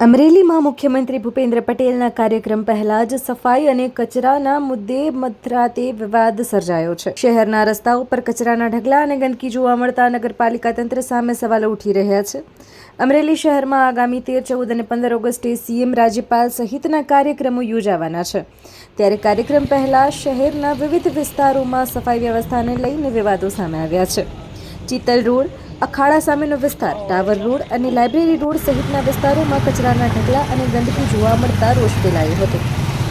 અમરેલીમાં મુખ્યમંત્રી ભૂપેન્દ્ર પટેલના કાર્યક્રમ પહેલા જ સફાઈ અને કચરાના મુદ્દે મધરાતે વિવાદ સર્જાયો છે। શહેરના રસ્તાઓ પર કચરાના ઢગલા અને ગંદકી જોવા મળતા નગરપાલિકા તંત્ર સામે સવાલો ઉઠી રહ્યા છે। અમરેલી શહેરમાં આગામી 13, 14 અને 15 ઓગસ્ટે સીએમ, રાજ્યપાલ સહિતના કાર્યક્રમો યોજાવાના છે। ત્યારે કાર્યક્રમ પહેલા શહેરના વિવિધ વિસ્તારોમાં સફાઈ વ્યવસ્થાને લઈને વિવાદો સામે આવ્યા છે। ચિત્તલ રોડ, અખાડા સામેનો વિસ્તાર, ટાવર રોડ અને લાઇબ્રેરી રોડ સહિતના વિસ્તારોમાં કચરાના ઢગલા અને ગંદકી જોવા મળતા રોષ ફેલાયો હતો।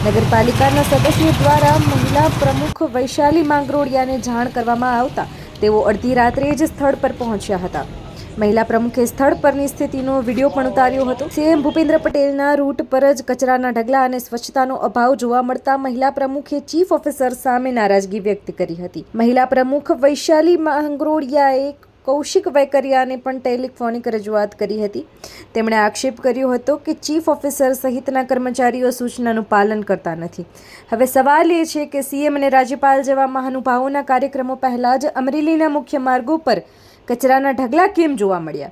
નગરપાલિકાના સદસ્યો દ્વારા મહિલા પ્રમુખ વૈશાલી માંગરોળિયાને જાણ કરવામાં આવતા તેઓ અડધી રાત્રે જ સ્થળ પર પહોંચ્યા હતા। મહિલા પ્રમુખે સ્થળ પરની સ્થિતિનો વિડીયો પણ ઉતાર્યો હતો। સીએમ ભૂપેન્દ્ર પટેલના રૂટ પર જ કચરાના ઢગલા અને સ્વચ્છતાનો અભાવ જોવા મળતા મહિલા પ્રમુખે ચીફ ઓફિસર સામે નારાજગી વ્યક્ત કરી હતી। મહિલા પ્રમુખ વૈશાલી માંગરોળિયાએ કૌશિક વૈકરિયાને પણ ટેલિફોનિક રજૂઆત કરી હતી। તેમણે આક્ષેપ કર્યો હતો કે ચીફ ઓફિસર સહિતના કર્મચારીઓ સૂચનાનું પાલન કરતા નથી। હવે સવાલ એ છે કે સીએમ અને રાજ્યપાલ જેવા મહાનુભાવોના કાર્યક્રમો પહેલા જ અમરેલીના મુખ્ય માર્ગો પર કચરાના ઢગલા કેમ જોવા મળ્યા?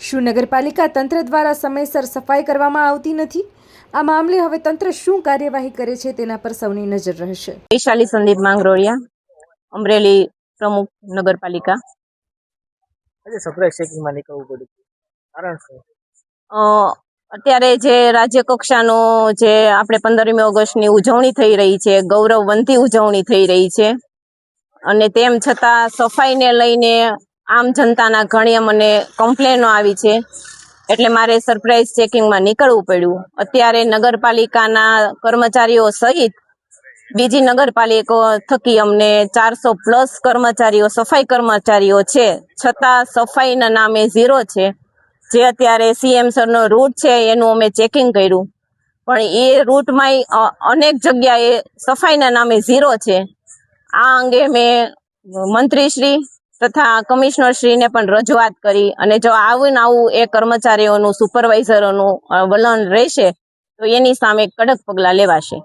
શું નગરપાલિકા તંત્ર દ્વારા સમયસર સફાઈ કરવામાં આવતી નથી? આ મામલે હવે તંત્ર શું કાર્યવાહી કરે છે તેના પર સૌની નજર રહેશે। વૈશાલી સંદીપ માંગરોળિયા, અમરેલી પ્રમુખ નગરપાલિકા। આજે સરપ્રાઈઝ ચેકિંગમાં નીકળવું પડ્યું, કારણ શું? અત્યારે જે રાજ્ય કક્ષાનો જે આપણે 15મી ઓગસ્ટની ઉજવણી થઈ રહી છે, ગૌરવવંતી ઉજવણી થઈ રહી છે, અને તેમ છતાં સફાઈને લઈને આમ જનતાના ઘણી મને કમ્પ્લેનો આવી છે, એટલે મારે સરપ્રાઈઝ ચેકિંગમાં નીકળવું પડ્યું। અત્યારે નગરપાલિકાના કર્મચારીઓ સહિત બીજી નગરપાલિકાઓ થકી અમને 400+ કર્મચારીઓ, સફાઈ કર્મચારીઓ છે, છતાં સફાઈના નામે ઝીરો છે। જે અત્યારે સીએમ સરનો રૂટ છે એનું અમે ચેકિંગ કર્યું, પણ એ રૂટમાં અનેક જગ્યાએ સફાઈના નામે ઝીરો છે। આ અંગે મેં મંત્રીશ્રી તથા કમિશનરશ્રીને પણ રજૂઆત કરી, અને જો આવું એ કર્મચારીઓનું, સુપરવાઇઝરોનું વલણ રહેશે તો એની સામે કડક પગલાં લેવાશે।